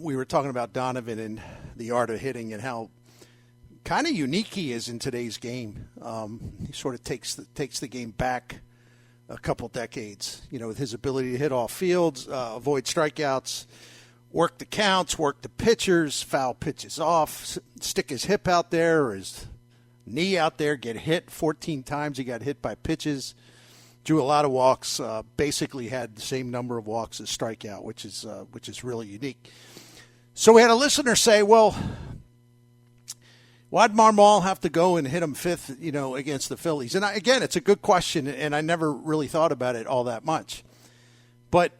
We were talking about Donovan and the art of hitting and how kind of unique he is in today's game. He sort of takes the game back a couple decades, with his ability to hit off fields, avoid strikeouts, work the counts, work the pitchers, foul pitches off, stick his hip out there or his knee out there, get hit 14 times. He got hit by pitches, drew a lot of walks, basically had the same number of walks as strikeout, which is really unique. So we had a listener say, well, why'd Marmol have to go and hit him fifth, against the Phillies? And again, it's a good question, and I never really thought about it all that much. But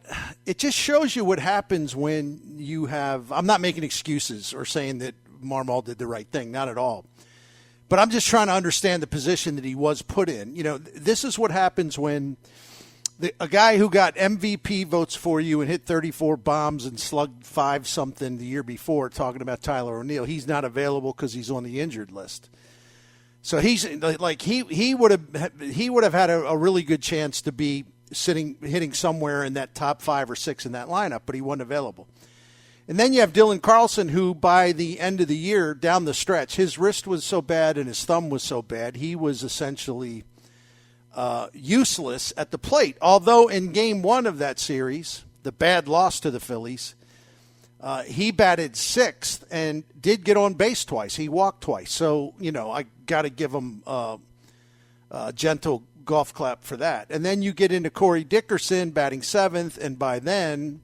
it just shows you what happens when you have – I'm not making excuses or saying that Marmol did the right thing, not at all. But I'm just trying to understand the position that he was put in. This is what happens when a guy who got MVP votes for you and hit 34 bombs and slugged 5-something the year before, talking about Tyler O'Neill, he's not available because he's on the injured list. So he's like he would have had a really good chance to be hitting somewhere in that top 5 or 6 in that lineup, but he wasn't available. And then you have Dylan Carlson, who by the end of the year, down the stretch, his wrist was so bad and his thumb was so bad, he was essentially useless at the plate. Although in game 1 of that series, the bad loss to the Phillies, he batted 6th and did get on base twice. He walked twice. So, I got to give him a gentle golf clap for that. And then you get into Corey Dickerson batting 7th, and by then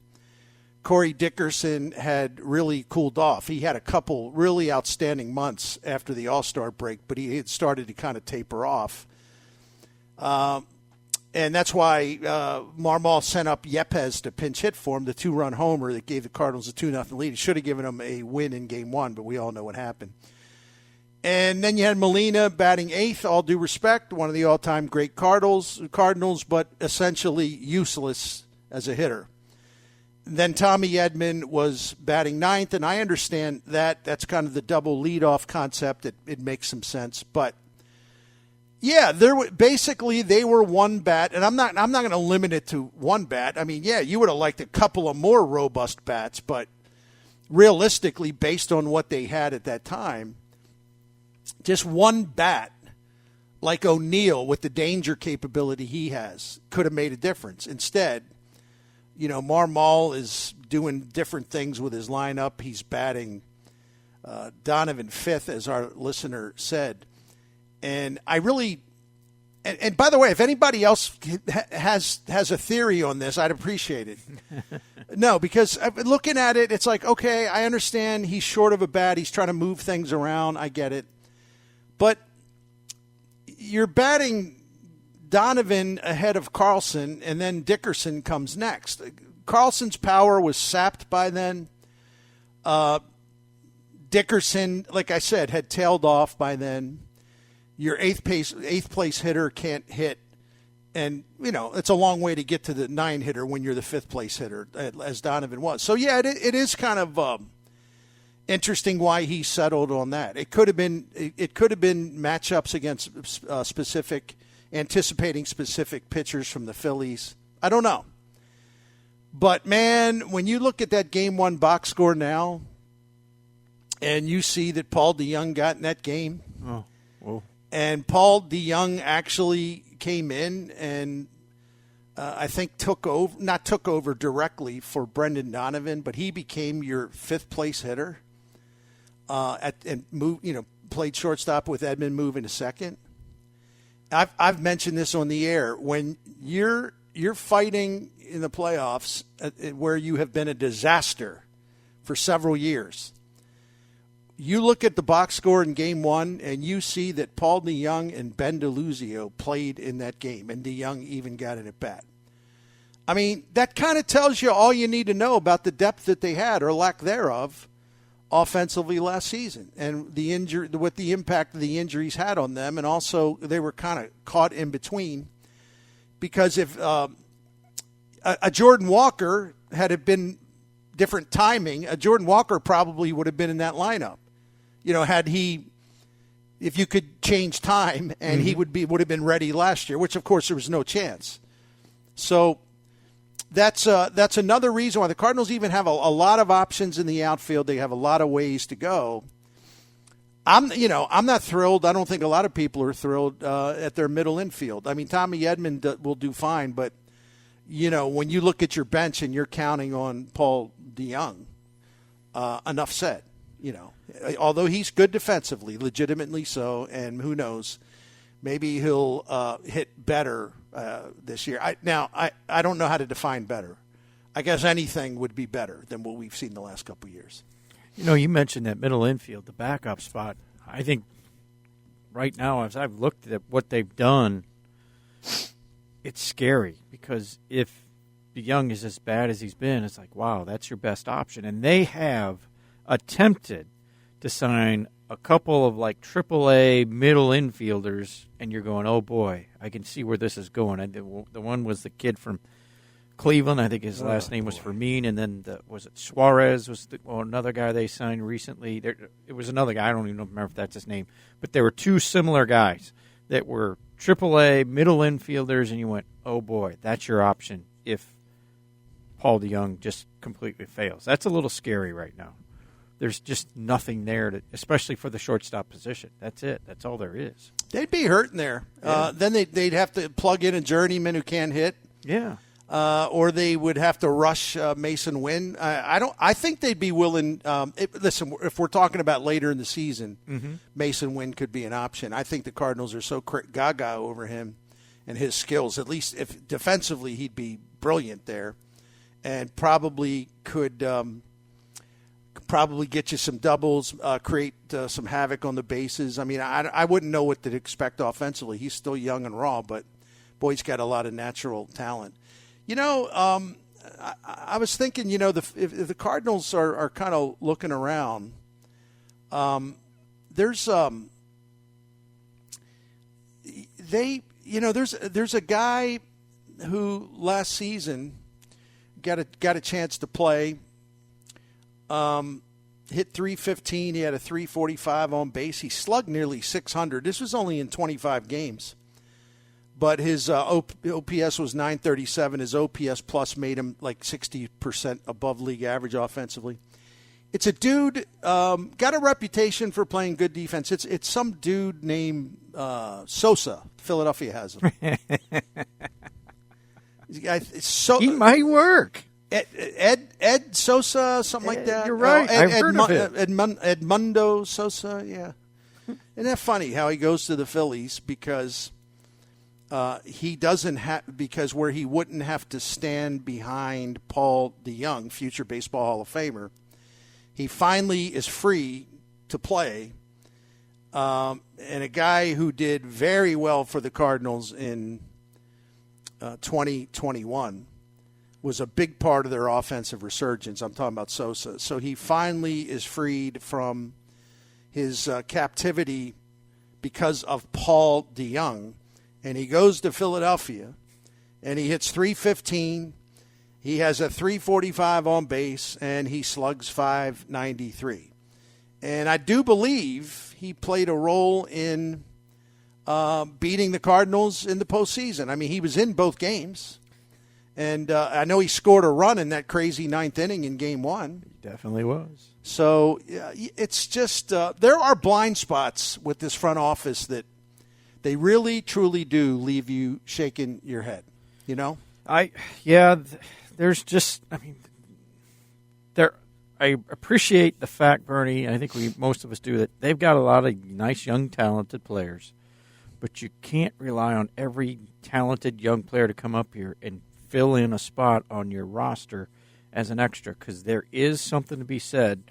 Corey Dickerson had really cooled off. He had a couple really outstanding months after the All-Star break, but he had started to kind of taper off. And that's why Marmol sent up Yepes to pinch hit for him, the 2-run homer that gave the Cardinals a 2-0 lead. He should have given them a win in game 1, but we all know what happened. And then you had Molina batting 8th, all due respect, one of the all-time great Cardinals, but essentially useless as a hitter. Then Tommy Edman was batting 9th, and I understand that. That's kind of the double leadoff concept. It makes some sense, but yeah, they were one bat, and I'm not going to limit it to one bat. I mean, yeah, you would have liked a couple of more robust bats, but realistically, based on what they had at that time, just one bat like O'Neill with the danger capability he has could have made a difference. Instead, Marmol is doing different things with his lineup. He's batting Donovan 5th, as our listener said. And I really – and by the way, if anybody else has a theory on this, I'd appreciate it. No, because looking at it, it's like, okay, I understand he's short of a bat. He's trying to move things around. I get it. But you're batting Donovan ahead of Carlson, and then Dickerson comes next. Carlson's power was sapped by then. Dickerson, like I said, had tailed off by then. Your eighth place hitter can't hit. And, it's a long way to get to the 9 hitter when you're the 5th place hitter, as Donovan was. So, yeah, it is kind of interesting why he settled on that. It could have been matchups against anticipating specific pitchers from the Phillies. I don't know. But, man, when you look at that Game 1 box score now and you see that Paul DeJong got in that game, and Paul DeJong actually came in and I think not took over directly for Brendan Donovan, but he became your 5th place hitter played shortstop with Edman moving to second. I've mentioned this on the air. When you're fighting in the playoffs where you have been a disaster for several years, you look at the box score in Game 1 and you see that Paul DeJong and Ben DeLuzio played in that game, and DeJong even got an at-bat. I mean, that kind of tells you all you need to know about the depth that they had, or lack thereof, offensively last season, and what the impact of the injuries had on them. And also they were kind of caught in between, because if a Jordan Walker had it been different timing, a Jordan Walker probably would have been in that lineup. If you could change time, and he would have been ready last year, which of course there was no chance. So that's another reason why the Cardinals even have a lot of options in the outfield. They have a lot of ways to go. I'm not thrilled. I don't think a lot of people are thrilled at their middle infield. I mean, Tommy Edman will do fine, but when you look at your bench and you're counting on Paul DeJong, enough said. Although he's good defensively, legitimately so, and who knows, maybe he'll hit better this year. I don't know how to define better. I guess anything would be better than what we've seen the last couple of years. You mentioned that middle infield, the backup spot. I think right now, as I've looked at what they've done, it's scary because if DeJong is as bad as he's been, it's like, wow, that's your best option. And they have attempted to sign a couple of like AAA middle infielders, and you're going, oh boy, I can see where this is going. The one was the kid from Cleveland. I think his last name was Fermin, and then was it Suarez was another guy they signed recently. It was another guy. I don't even remember if that's his name, but there were two similar guys that were AAA middle infielders, and you went, oh boy, that's your option if Paul DeJong just completely fails. That's a little scary right now. There's just nothing there, especially for the shortstop position. That's it. That's all there is. They'd be hurting there. Yeah. Then they'd have to plug in a journeyman who can't hit. Yeah. Or they would have to rush Mason Wynn. I think they'd be willing. Listen, if we're talking about later in the season, Mason Wynn could be an option. I think the Cardinals are so gaga over him and his skills. At least if defensively, he'd be brilliant there, and probably could probably get you some doubles, create some havoc on the bases. I mean, I wouldn't know what to expect offensively. He's still young and raw, but boy, he's got a lot of natural talent. I was thinking, if the Cardinals are kind of looking around, there's a guy who last season got a chance to play, hit 315. He had a 345 on base. He slugged nearly 600. This was only in 25 games. But his OPS was 937. His OPS plus made him like 60% above league average offensively. It's a dude, got a reputation for playing good defense. It's some dude named Sosa. Philadelphia has him. He might work. Ed Sosa, something like that. You're right. I've heard of it. Edmundo Sosa, yeah. Isn't that funny how he goes to the Phillies because he doesn't have, because where he wouldn't have to stand behind Paul DeJong, future Baseball Hall of Famer, he finally is free to play. And a guy who did very well for the Cardinals in 2021 was a big part of their offensive resurgence. I'm talking about Sosa. So he finally is freed from his captivity because of Paul DeJong. And he goes to Philadelphia, and he hits 315. He has a 345 on base, and he slugs 593. And I do believe he played a role in beating the Cardinals in the postseason. I mean, he was in both games. And I know he scored a run in that crazy ninth inning in Game 1. He definitely was. So it's just there are blind spots with this front office that they really, truly do leave you shaking your head, there's just, I appreciate the fact, Bernie, I think most of us do, that they've got a lot of nice, young, talented players, but you can't rely on every talented young player to come up here and fill in a spot on your roster as an extra, because there is something to be said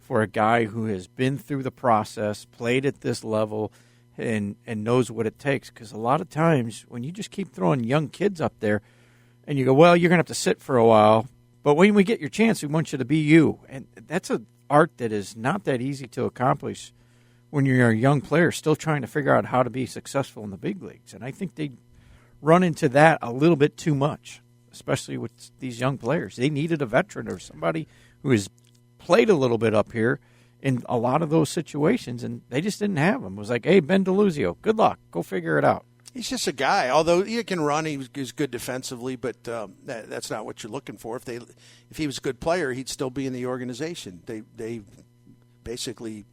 for a guy who has been through the process, played at this level, and knows what it takes. Because a lot of times when you just keep throwing young kids up there and you go, well, you're going to have to sit for a while, but when we get your chance, we want you to be you. And that's an art that is not that easy to accomplish when you're a young player still trying to figure out how to be successful in the big leagues. And I think they run into that a little bit too much, especially with these young players. They needed a veteran or somebody who has played a little bit up here in a lot of those situations, and they just didn't have them. It was like, hey, Ben DeLuzio, good luck. Go figure it out. He's just a guy. Although he can run, he's good defensively, but that's not what you're looking for. If he was a good player, he'd still be in the organization. They basically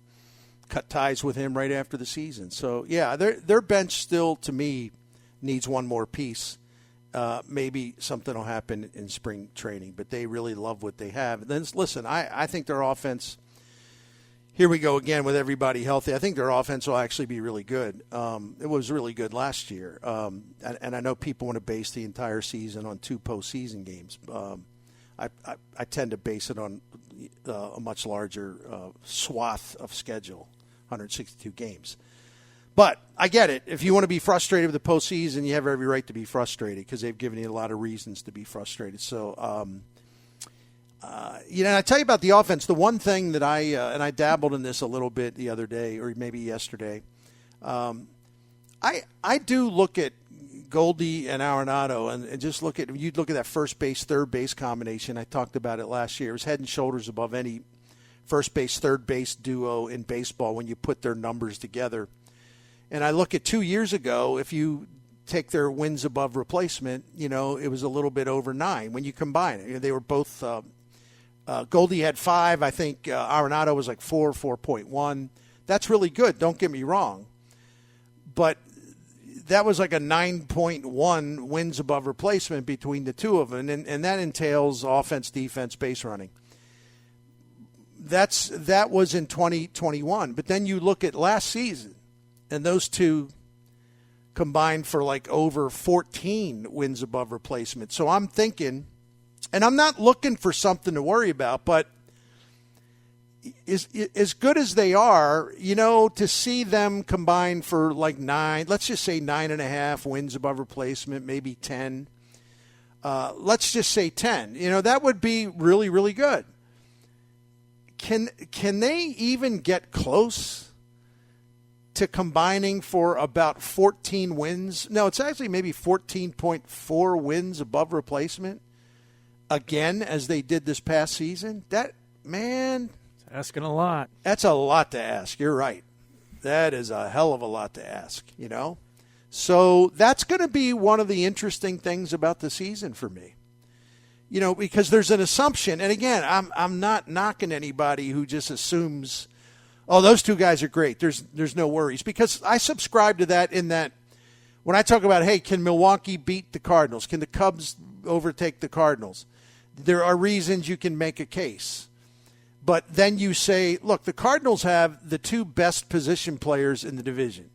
cut ties with him right after the season. So yeah, their bench still to me needs one more piece. Maybe something will happen in spring training, but they really love what they have. And then listen, I think their offense. Here we go again with everybody healthy. I think their offense will actually be really good. It was really good last year. And I know people want to base the entire season on 2 postseason games. I tend to base it on a much larger swath of schedule, 162 games. But I get it. If you want to be frustrated with the postseason, you have every right to be frustrated because they've given you a lot of reasons to be frustrated. So, I tell you about the offense. The one thing that I dabbled in this a little bit the other day, or maybe yesterday. I do look at Goldie and Arenado, and just look at that first base, third base combination. I talked about it last year. It was head and shoulders above any first base, third base duo in baseball when you put their numbers together. And I look at 2 years ago, if you take their wins above replacement, it was a little bit over 9 when you combine it. They were both. Goldie had 5. I think Arenado was like 4.1. That's really good. Don't get me wrong. But that was like a 9.1 wins above replacement between the two of them. And that entails offense, defense, base running. That was in 2021. But then you look at last season, and those two combined for like over 14 wins above replacement. So I'm thinking... And I'm not looking for something to worry about, but as good as they are, to see them combine for like 9, let's just say 9.5 wins above replacement, maybe 10. Let's just say 10. That would be really, really good. Can they even get close to combining for about 14 wins? No, it's actually maybe 14.4 wins above replacement. Again, as they did this past season, it's asking a lot. That's a lot to ask. You're right. That is a hell of a lot to ask, So that's going to be one of the interesting things about the season for me. Because there's an assumption, and again, I'm not knocking anybody who just assumes, oh, those two guys are great. There's no worries, because I subscribe to that in that when I talk about, hey, can Milwaukee beat the Cardinals? Can the Cubs overtake the Cardinals? There are reasons you can make a case. But then you say, look, the Cardinals have the 2 best position players in the division.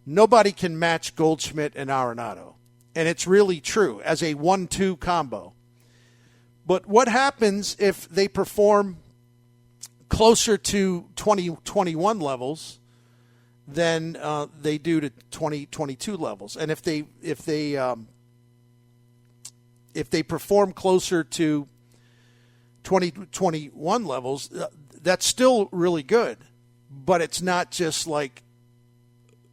Nobody can match Goldschmidt and Arenado. And it's really true as a 1-2 combo. But what happens if they perform closer to 2021 levels than they do to 2022 levels? And if they perform closer to 2021 levels, that's still really good. But it's not just like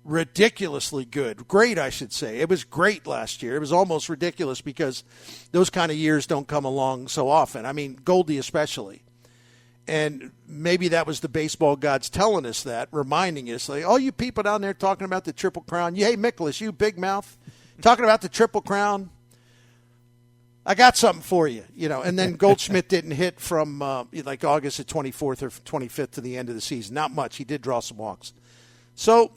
ridiculously good. Great, I should say. It was great last year. It was almost ridiculous because those kind of years don't come along so often. I mean, Goldie especially. And maybe that was the baseball gods telling us that, reminding us, like, all you people down there talking about the Triple Crown. Hey, Miklasz, you big mouth, talking about the Triple Crown. I got something for you, And then Goldschmidt didn't hit from like August the 24th or 25th to the end of the season. Not much. He did draw some walks. So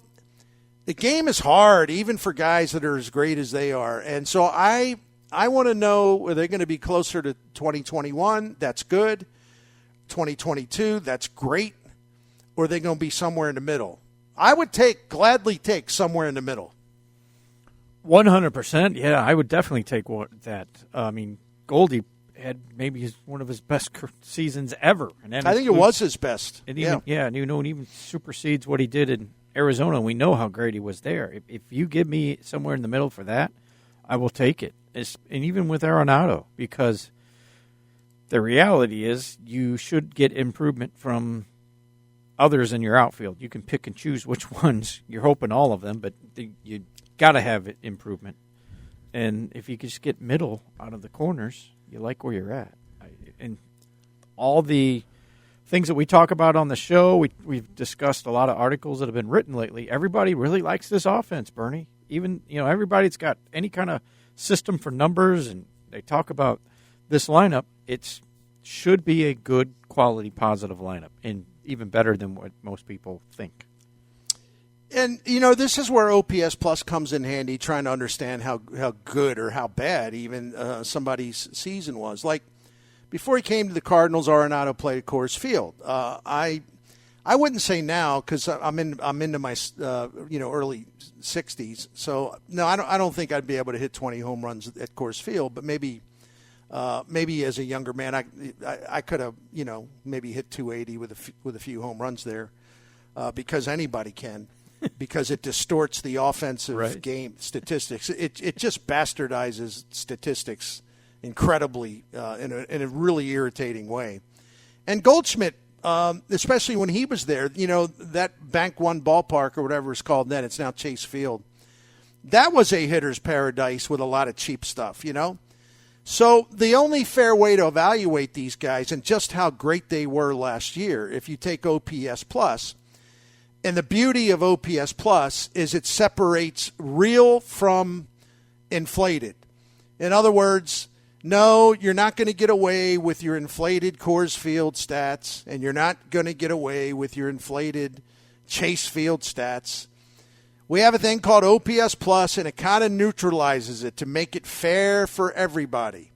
the game is hard, even for guys that are as great as they are. And so I want to know, are they going to be closer to 2021? That's good. 2022, that's great. Or are they going to be somewhere in the middle? I would gladly take somewhere in the middle. 100%. Yeah, I would definitely take that. I mean, Goldie had maybe one of his best seasons ever. And I think it was his best. And even, and even supersedes what he did in Arizona. We know how great he was there. If you give me somewhere in the middle for that, I will take it. And even with Arenado, because the reality is you should get improvement from others in your outfield. You can pick and choose which ones. You're hoping all of them, but you got to have improvement. And if you just get middle out of the corners, you like where you're at. And all the things that we talk about on the show, we've discussed a lot of articles that have been written lately. Everybody really likes this offense, Bernie. even, everybody's got any kind of system for numbers, and they talk about this lineup. It should be a good quality, positive lineup, and even better than what most people think. And, this is where OPS Plus comes in handy, trying to understand how good or how bad even somebody's season was. Like, before he came to the Cardinals, Arenado played at Coors Field. I wouldn't say now, because I'm into my early 60s. So no, I don't think I'd be able to hit 20 home runs at Coors Field. But maybe as a younger man, I could have maybe hit 280 with a few home runs there, because anybody can, because it distorts the offensive game statistics. It just bastardizes statistics incredibly in a really irritating way. And Goldschmidt, especially when he was there, that Bank One ballpark or whatever it's called then, it's now Chase Field. That was a hitter's paradise with a lot of cheap stuff, So the only fair way to evaluate these guys and just how great they were last year, if you take OPS Plus, and the beauty of OPS Plus is it separates real from inflated. In other words, no, you're not going to get away with your inflated Coors Field stats, and you're not going to get away with your inflated Chase Field stats. We have a thing called OPS Plus, and it kind of neutralizes it to make it fair for everybody,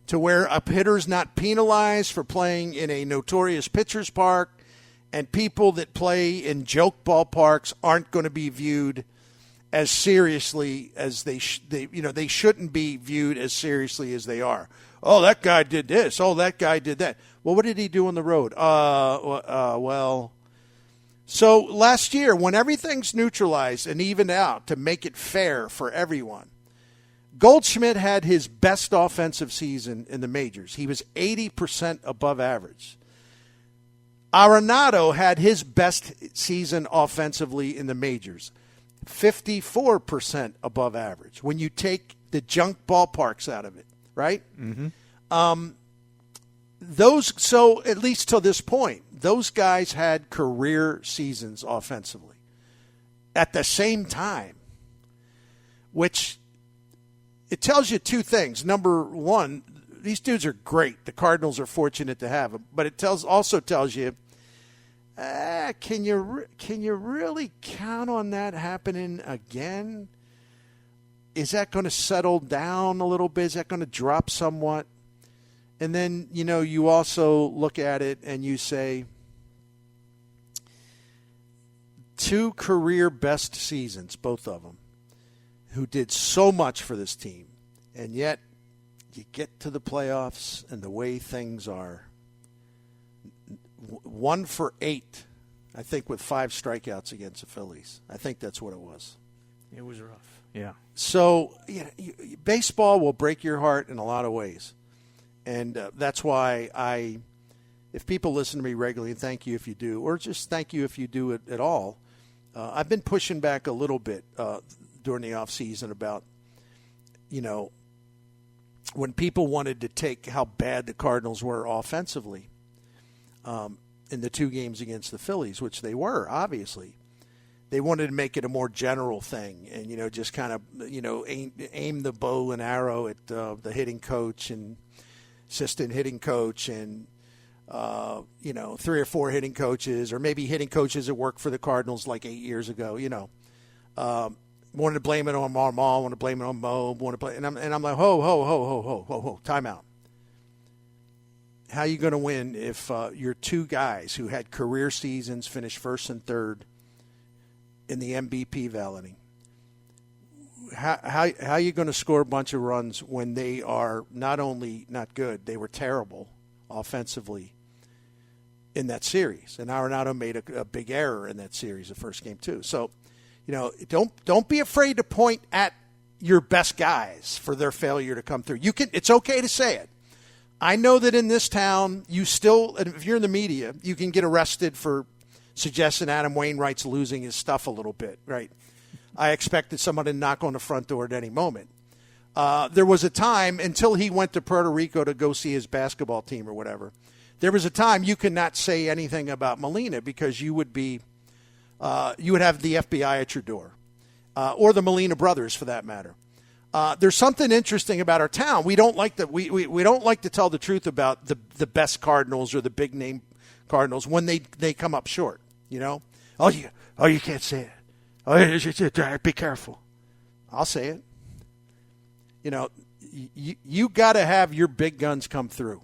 to where a hitter's not penalized for playing in a notorious pitcher's park, and people that play in joke ballparks aren't going to be viewed as seriously as they shouldn't be viewed as seriously as they are. Oh, that guy did this. Oh, that guy did that. Well, what did he do on the road? Well. So last year, when everything's neutralized and evened out to make it fair for everyone, Goldschmidt had his best offensive season in the majors. He was 80% above average. Arenado had his best season offensively in the majors. 54% above average when you take the junk ballparks out of it, right? Mm-hmm. So at least till this point, those guys had career seasons offensively at the same time, which it tells you two things. Number one, these dudes are great. The Cardinals are fortunate to have them, but it also tells you, can you really count on that happening again? Is that going to settle down a little bit? Is that going to drop somewhat? And then, you also look at it and you say, two career best seasons, both of them, who did so much for this team, and yet you get to the playoffs and the way things are. 1 for 8, I think, with 5 strikeouts against the Phillies. I think that's what it was. It was rough. Yeah. So baseball will break your heart in a lot of ways. And that's why if people listen to me regularly, thank you if you do, or just thank you if you do it at all. I've been pushing back a little bit during the off season about, when people wanted to take how bad the Cardinals were offensively in the 2 games against the Phillies, which they were, obviously. They wanted to make it a more general thing and, just kind of, aim the bow and arrow at the hitting coach and assistant hitting coach and, 3 or 4 hitting coaches, or maybe hitting coaches that worked for the Cardinals like 8 years ago, wanted to blame it on Marmol, wanted to blame it on Mo, and I'm like, ho, time out. How are you going to win if your 2 guys who had career seasons finished first and third in the MVP balloting? How are you going to score a bunch of runs when they are not only not good, they were terrible offensively in that series? And Arenado made a big error in that series, the first game too. So, don't be afraid to point at your best guys for their failure to come through. It's okay to say it. I know that in this town, if you're in the media, you can get arrested for suggesting Adam Wainwright's losing his stuff a little bit, right? I expected someone to knock on the front door at any moment. There was a time, until he went to Puerto Rico to go see his basketball team or whatever, there was a time you could not say anything about Molina because you would have the FBI at your door. or the Molina brothers for that matter. There's something interesting about our town. We don't like we don't like to tell the truth about the best Cardinals or the big name Cardinals when they come up short. You know, you can't say it. Be careful. I'll say it. You know, you got to have your big guns come through.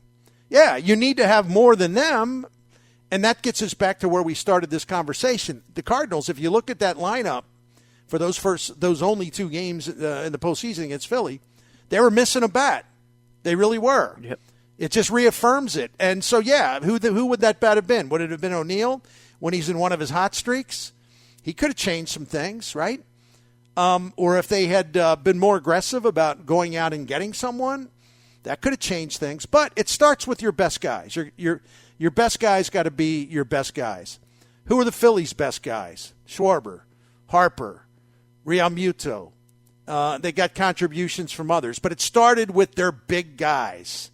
Yeah, you need to have more than them, and that gets us back to where we started this conversation. The Cardinals, if you look at that lineup for those only 2 games in the postseason against Philly, they were missing a bat. They really were. Yep. It just reaffirms it. And so, yeah, who would that bat have been? Would it have been O'Neill when he's in one of his hot streaks? He could have changed some things, right? Or if they had been more aggressive about going out and getting someone, that could have changed things. But it starts with your best guys. Your best guys got to be your best guys. Who are the Phillies' best guys? Schwarber, Harper, Realmuto. They got contributions from others. But it started with their big guys.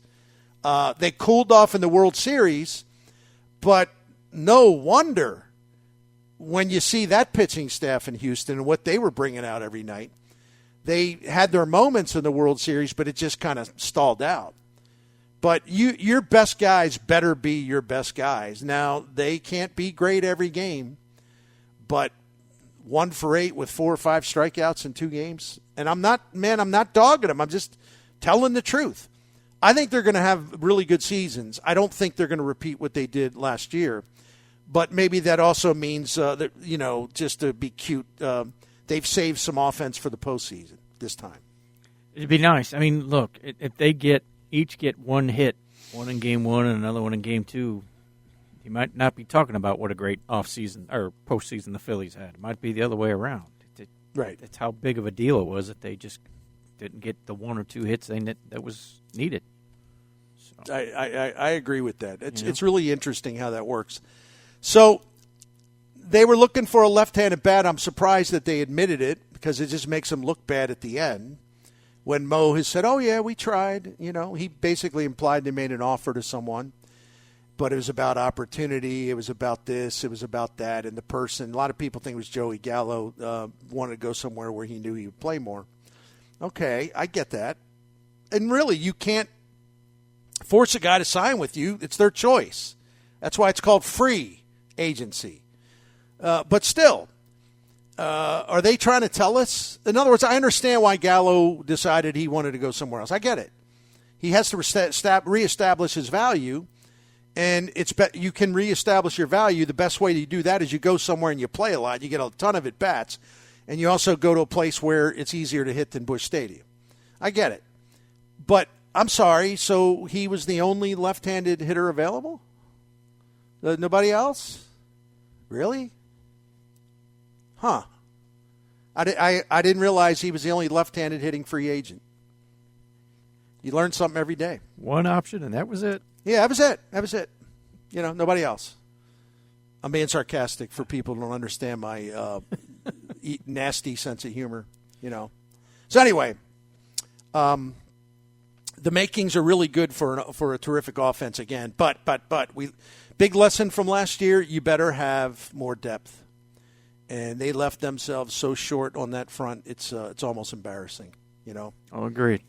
They cooled off in the World Series, but no wonder when you see that pitching staff in Houston and what they were bringing out every night. They had their moments in the World Series, but it just kind of stalled out. But your best guys better be your best guys. Now, they can't be great every game, but 1 for 8 with 4 or 5 strikeouts in 2 games. And I'm not dogging them. I'm just telling the truth. I think they're going to have really good seasons. I don't think they're going to repeat what they did last year. But maybe that also means that, you know, just to be cute, they've saved some offense for the postseason this time. It'd be nice. I mean, look, if they each get 1 hit, one in game 1 and another one in game 2, you might not be talking about what a great offseason or postseason the Phillies had. It might be the other way around. Right. That's how big of a deal it was that they just didn't get the 1 or 2 hits that was needed. So, I agree with that. It's really interesting how that works. So they were looking for a left-handed bat. I'm surprised that they admitted it because it just makes them look bad at the end. When Mo has said, oh, yeah, we tried. You know, he basically implied they made an offer to someone. But it was about opportunity. It was about this. It was about that. And the person, a lot of people think it was Joey Gallo, wanted to go somewhere where he knew he would play more. Okay, I get that. And really, you can't force a guy to sign with you. It's their choice. That's why it's called free agency. But still, are they trying to tell us? In other words, I understand why Gallo decided he wanted to go somewhere else. I get it. He has to reestablish his value, and you can reestablish your value. The best way to do that is you go somewhere and you play a lot. You get a ton of at-bats, and you also go to a place where it's easier to hit than Busch Stadium. I get it. But I'm sorry, so he was the only left-handed hitter available? Nobody else? Really? Huh. I didn't realize he was the only left-handed hitting free agent. You learn something every day. One option, and that was it. Yeah, that was it. You know, nobody else. I'm being sarcastic for people who don't understand my nasty sense of humor, you know. So anyway, the makings are really good for a terrific offense again. But big lesson from last year, you better have more depth. And they left themselves so short on that front, it's almost embarrassing, you know. I'll agree.